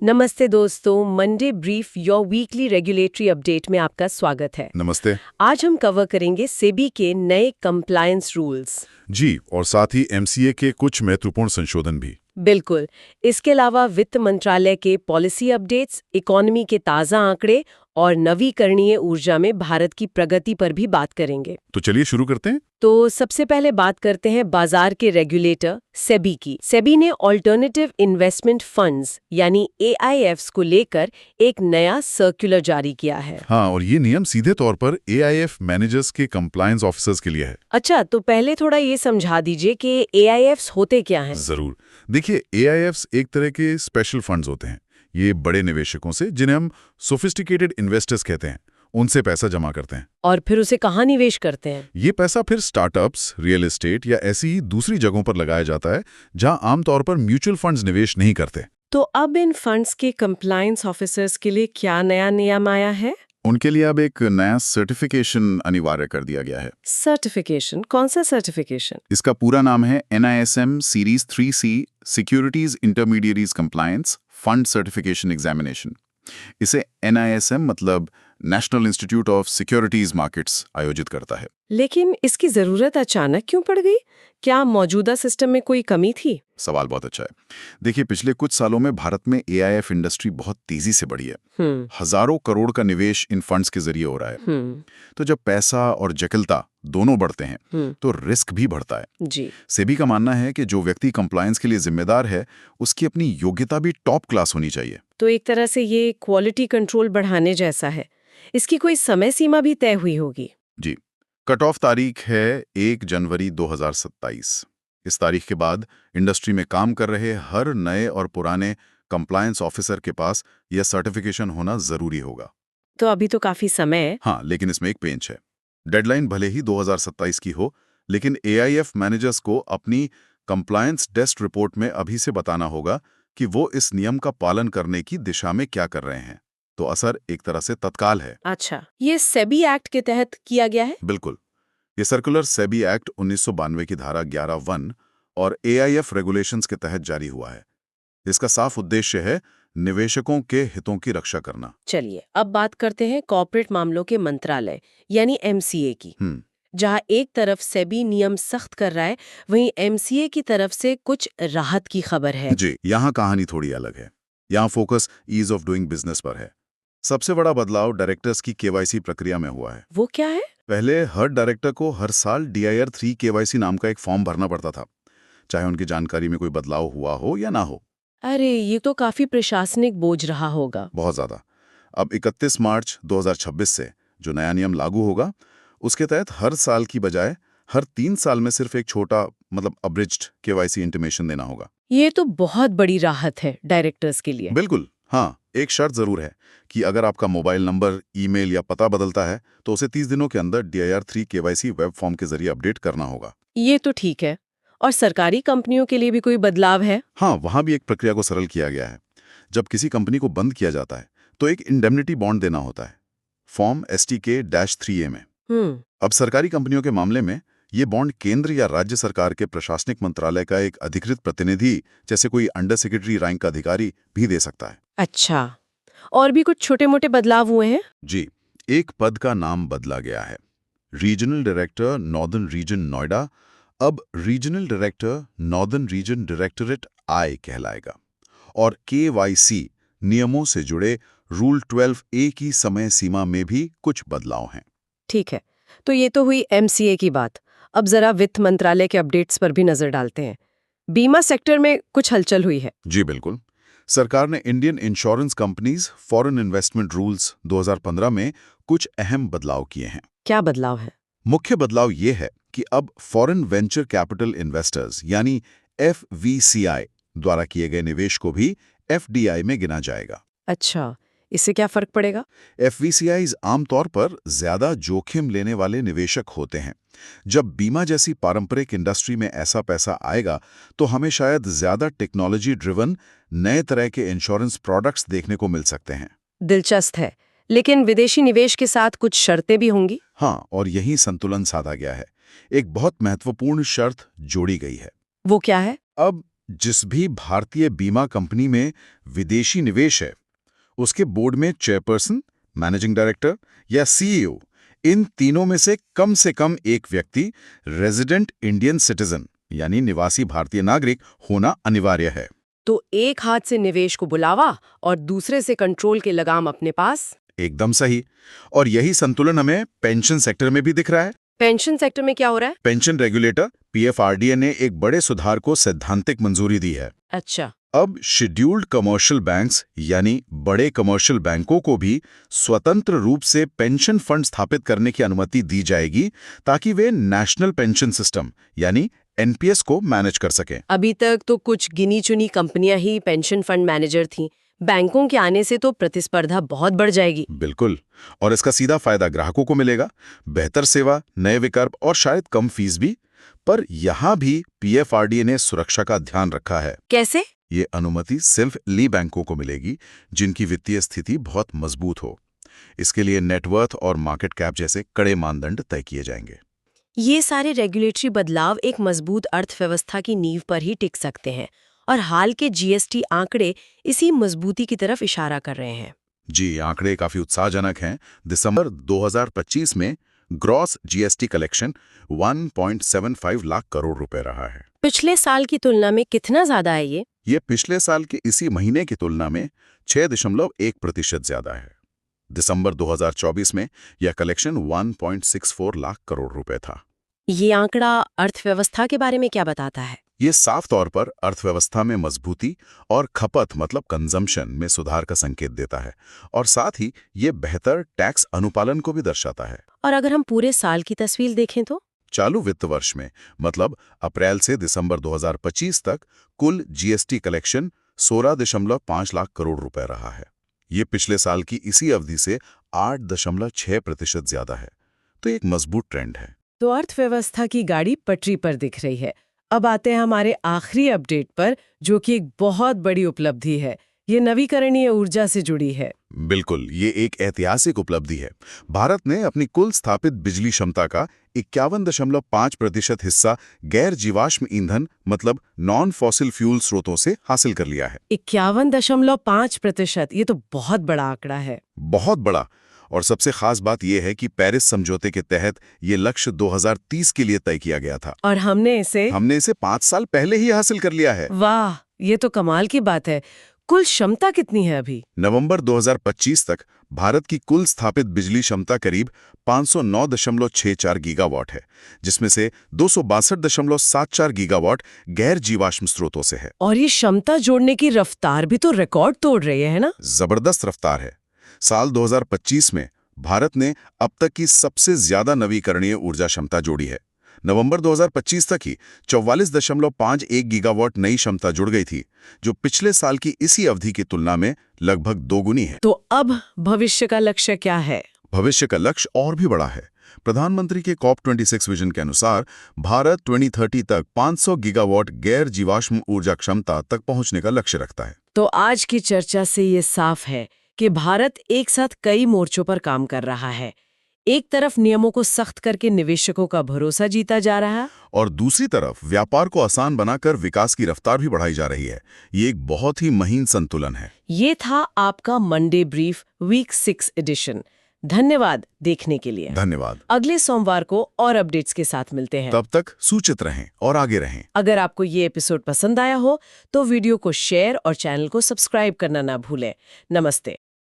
नमस्ते दोस्तों, Monday brief your weekly regulatory update में आपका स्वागत है। नमस्ते आज हम कवर करेंगे सेबी के नए कंप्लायंस रूल्स। जी। और साथ ही एमसीए के कुछ महत्वपूर्ण संशोधन भी। बिल्कुल। इसके अलावा वित्त मंत्रालय के पॉलिसी अपडेट्स, इकोनॉमी के ताज़ा आंकड़े और नवीकरणीय ऊर्जा में भारत की प्रगति पर भी बात करेंगे। तो चलिए शुरू करते हैं। तो सबसे पहले बात करते हैं बाजार के रेगुलेटर सेबी की। सेबी ने ऑल्टरनेटिव इन्वेस्टमेंट फंड्स यानी एआईएफ्स को लेकर एक नया सर्कुलर जारी किया है। हाँ, और ये नियम सीधे तौर पर एआईएफ मैनेजर्स के कंप्लायंस ऑफिसर्स के लिए है। अच्छा, तो पहले थोड़ा ये समझा दीजिए कि एआईएफ्स होते क्या हैं? जरूर। देखिए, एआईएफ्स एक तरह के स्पेशल फंड्स होते हैं। ये बड़े निवेशकों से, जिन्हें हम सोफिस्टिकेटेड इन्वेस्टर्स कहते हैं, उनसे पैसा जमा करते हैं। और फिर उसे कहाँ निवेश करते हैं? ये पैसा फिर स्टार्टअप्स, रियल एस्टेट या ऐसी ही दूसरी जगहों पर लगाया जाता है जहां आमतौर पर म्यूचुअल फंड्स निवेश नहीं करते। तो अब इन फंड्स के कंप्लायंस ऑफिसर्स के लिए क्या नया नियम आया है? उनके लिए अब एक नया सर्टिफिकेशन अनिवार्य कर दिया गया है। सर्टिफिकेशन? कौन सा सर्टिफिकेशन? इसका पूरा नाम है NISM series 3C securities intermediaries compliance fund certification examination. इसे NISM मतलब national institute of securities markets आयोजित करता है। लेकिन इसकी जरूरत अचानक क्यों पड़ गई? क्या मौजूदा सिस्टम में कोई कमी थी? सवाल बहुत अच्छा है। देखिए, पिछले कुछ सालों में भारत में AIF इंडस्ट्री बहुत तेजी से बढ़ी है। हजारों करोड़ का निवेश इन फंड्स के जरिए हो रहा है। तो जब पैसा और जटिलता दोनों बढ़ते हैं तो रिस्क भी बढ़ता है। जी। सेबी का मानना है कि जो व्यक्ति कंप्लायंस के लिए जिम्मेदार है, उसकी अपनी योग्यता भी टॉप क्लास होनी चाहिए। तो एक तरह से ये क्वालिटी कंट्रोल बढ़ाने जैसा है। इसकी कोई समय सीमा भी तय हुई होगी? जी। कट ऑफ तारीख है 1 जनवरी 2027। इस तारीख के बाद इंडस्ट्री में काम कर रहे हर नए और पुराने कंप्लायंस ऑफिसर के पास यह सर्टिफिकेशन होना जरूरी होगा। तो अभी तो काफी समय है। हाँ, लेकिन इसमें एक पेंच है। डेडलाइन भले ही 2027 की हो, लेकिन AIF मैनेजर्स को अपनी कंप्लायंस डेस्क रिपोर्ट में अभी से बताना होगा कि वो इस नियम का पालन करने की दिशा में क्या कर रहे हैं। तो असर एक तरह से तत्काल है। अच्छा, ये सेबी एक्ट के तहत किया गया है? बिल्कुल। ये सर्कुलर सेबी एक्ट 1992 की धारा 11(1) और AIF रेगुलेशंस के तहत जारी हुआ है। इसका साफ उद्देश्य है निवेशकों के हितों की रक्षा करना। चलिए, अब बात करते हैं कॉर्पोरेट मामलों के मंत्रालय यानी MCA की। जहां एक तरफ सेबी नियम सख्त कर रहा है, वहीं MCA की तरफ से कुछ राहत की खबर है। जी, यहाँ कहानी थोड़ी अलग है। यहाँ focus ease of doing business पर है। सबसे बड़ा बदलाव डायरेक्टर्स की KYC प्रक्रिया में हुआ है। वो क्या है? पहले हर डायरेक्टर को हर साल DIR 3 KYC नाम का एक फॉर्म भरना पड़ता था, चाहे उनकी जानकारी में कोई बदलाव हुआ हो या ना हो। अरे, ये तो काफी प्रशासनिक बोझ रहा होगा। बहुत ज्यादा। अब 31 मार्च 2026 से जो नया नियम लागू होगा, उसके तहत हर साल की बजाय हर 3 साल में सिर्फ एक छोटा मतलब अब्रिज्ड KYC इंटीमेशन देना होगा। ये तो बहुत बड़ी राहत है डायरेक्टर्स के लिए। बिल्कुल। हाँ, एक शर्त जरूर है कि अगर आपका मोबाइल नंबर, ईमेल या पता बदलता है तो उसे 30 दिनों के अंदर DIR 3 KYC वेब फॉर्म के जरिए अपडेट करना होगा। ये तो ठीक है। और सरकारी कंपनियों के लिए भी कोई बदलाव है? हाँ, वहां भी एक प्रक्रिया को सरल किया गया है। जब किसी कंपनी को बंद किया जाता है तो एक इंडेमनिटी बॉन्ड देना होता है, फॉर्म STK-3A में। अब सरकारी कंपनियों के मामले में ये बॉन्ड केंद्र या राज्य सरकार के प्रशासनिक मंत्रालय का एक अधिकृत प्रतिनिधि, जैसे कोई अंडर सेक्रेटरी रैंक का अधिकारी, भी दे सकता है। अच्छा, और भी कुछ छोटे मोटे बदलाव हुए हैं? जी, एक पद का नाम बदला गया है। Regional director northern region Noida अब regional director northern region directorate I कहलाएगा। और KYC नियमों से जुड़े रूल 12A की समय सीमा में भी कुछ बदलाव हैं। ठीक है, तो ये तो हुई MCA की बात। अब जरा वित्त मंत्रालय के अपडेट्स पर भी नजर डालते हैं। बीमा सेक्टर में कुछ हलचल हुई है। जी बिल्कुल। सरकार ने Indian insurance companies foreign investment rules 2015 में कुछ अहम बदलाव किए हैं। क्या बदलाव है? मुख्य बदलाव ये है कि अब फॉरेन वेंचर कैपिटल इन्वेस्टर्स यानी FVCI द्वारा किए गए निवेश को भी FDI में गिना जाएगा। अच्छा, इससे क्या फर्क पड़ेगा? FVCIs आमतौर पर ज्यादा जोखिम लेने वाले निवेशक होते हैं। जब बीमा जैसी पारंपरिक इंडस्ट्री में ऐसा पैसा आएगा तो हमें शायद ज्यादा टेक्नोलॉजी ड्रिवन नए तरह के इंश्योरेंस प्रोडक्ट्स देखने को मिल सकते हैं। दिलचस्प है, लेकिन विदेशी निवेश के साथ कुछ शर्तें भी होंगी? हाँ, और यही संतुलन साधा गया है। एक बहुत महत्वपूर्ण शर्त जोड़ी गई है। वो क्या है? अब जिस भी भारतीय बीमा कंपनी में विदेशी निवेश है, उसके बोर्ड में चेयरपर्सन, मैनेजिंग डायरेक्टर या सीईओ, इन तीनों में से कम एक व्यक्ति रेजिडेंट इंडियन सिटीजन यानी निवासी भारतीय नागरिक होना अनिवार्य है। तो एक हाथ से निवेश को बुलावा और दूसरे से कंट्रोल के लगाम अपने पास। एकदम सही। और यही संतुलन हमें पेंशन सेक्टर में भी दिख रहा है। पेंशन सेक्टर में क्या हो रहा है? पेंशन रेगुलेटर पीएफआरडीए ने एक बड़े सुधार को सैद्धांतिक मंजूरी दी है। अच्छा। अब शेड्यूल्ड कमर्शियल बैंक्स यानी बड़े कमर्शियल बैंकों को भी स्वतंत्र रूप से पेंशन फंड स्थापित करने की अनुमति दी जाएगी, ताकि वे नेशनल पेंशन सिस्टम यानी एनपीएस को मैनेज कर सकें। अभी तक तो कुछ गिनी चुनी कंपनियां ही पेंशन फंड मैनेजर थीं। बैंकों के आने से तो प्रतिस्पर्धा बहुत बढ़ जाएगी। बिल्कुल। और इसका सीधा फायदा ग्राहकों को मिलेगा, बेहतर सेवा, नए विकल्प और शायद कम फीस भी। पर यहाँ भी पीएफआरडीए ने सुरक्षा का ध्यान रखा है। कैसे? ये अनुमति सिर्फ ली बैंकों को मिलेगी जिनकी वित्तीय स्थिति बहुत मजबूत हो। इसके लिए नेटवर्थ और मार्केट कैप जैसे कड़े मानदंड तय किए जाएंगे। ये सारे रेगुलेटरी बदलाव एक मजबूत अर्थव्यवस्था की नींव पर ही टिक सकते हैं, और हाल के जीएसटी आंकड़े इसी मजबूती की तरफ इशारा कर रहे हैं। जी, आंकड़े काफी उत्साहजनक हैं। दिसंबर 2025 में gross GST collection 1.75 lakh crore रुपए रहा है। पिछले साल की तुलना में कितना ज्यादा है ये? ये पिछले साल के इसी महीने की तुलना में 6.1% ज्यादा है। दिसंबर 2024 में यह कलेक्शन 1.64 लाख करोड़ रुपए था। ये आंकड़ा अर्थव्यवस्था के बारे में क्या बताता है? ये साफ तौर पर अर्थव्यवस्था में मजबूती और खपत मतलब कंजम्पशन में सुधार का संकेत देता है, और साथ ही ये बेहतर टैक्स अनुपालन को भी दर्शाता है। और अगर हम पूरे साल की तस्वीर देखें तो चालू वित्त वर्ष में मतलब अप्रैल से दिसंबर 2025 तक कुल जीएसटी कलेक्शन 16.5 लाख करोड़ रुपए रहा है। ये पिछले साल की इसी अवधि से 8.6% ज्यादा है। तो एक मजबूत ट्रेंड है। तो अर्थव्यवस्था की गाड़ी पटरी पर दिख रही है। अब आते हैं हमारे आखिरी अपडेट पर, जो कि एक बहुत बड़ी उपलब्धि है। ये नवीकरणीय ऊर्जा से जुड़ी है। बिल्कुल, ये एक ऐतिहासिक उपलब्धि है। भारत ने अपनी कुल स्थापित बिजली क्षमता का 51.5% हिस्सा गैर जीवाश्म ईंधन मतलब नॉन फॉसिल फ्यूल स्रोतों से हासिल कर लिया है। 51.5%, ये तो बहुत बड़ा आंकड़ा है। बहुत बड़ा। और सबसे खास बात यह है कि पेरिस समझौते के तहत ये लक्ष्य 2030 के लिए तय किया गया था, और हमने इसे 5 साल पहले ही हासिल कर लिया है। वाह, ये तो कमाल की बात है। कुल क्षमता कितनी है अभी? नवंबर 2025 तक भारत की कुल स्थापित बिजली क्षमता करीब 509.64 गीगावाट है, जिसमें से 262.74 गीगावाट गैर जीवाश्म स्रोतों से है। और ये क्षमता जोड़ने की रफ्तार भी तो रिकॉर्ड तोड़ रही है ना? जबरदस्त रफ्तार है। साल 2025 में भारत ने अब तक की सबसे ज्यादा नवीकरणीय ऊर्जा क्षमता जोड़ी है। नवंबर 2025 तक ही 44.51 गीगावाट नई क्षमता जुड़ गई थी, जो पिछले साल की इसी अवधि की तुलना में लगभग दोगुनी है। तो अब भविष्य का लक्ष्य क्या है? भविष्य का लक्ष्य और भी बड़ा है। प्रधानमंत्री के COP26 विजन के अनुसार भारत 2030 तक 500 गीगावाट गैर जीवाश्म ऊर्जा क्षमता तक पहुंचने का लक्ष्य रखता है। तो आज की चर्चा से ये साफ है कि भारत एक साथ कई मोर्चों पर काम कर रहा है। एक तरफ नियमों को सख्त करके निवेशकों का भरोसा जीता जा रहा है, और दूसरी तरफ व्यापार को आसान बनाकर विकास की रफ्तार भी बढ़ाई जा रही है। ये एक बहुत ही महीन संतुलन है। ये था आपका मंडे ब्रीफ वीक 6 एडिशन। धन्यवाद देखने के लिए। धन्यवाद। अगले सोमवार को और अपडेट्स के साथ मिलते हैं। तब तक सूचित रहें और आगे रहें। अगर आपको ये एपिसोड पसंद आया हो तो वीडियो को शेयर और चैनल को सब्सक्राइब करना ना भूलें। नमस्ते।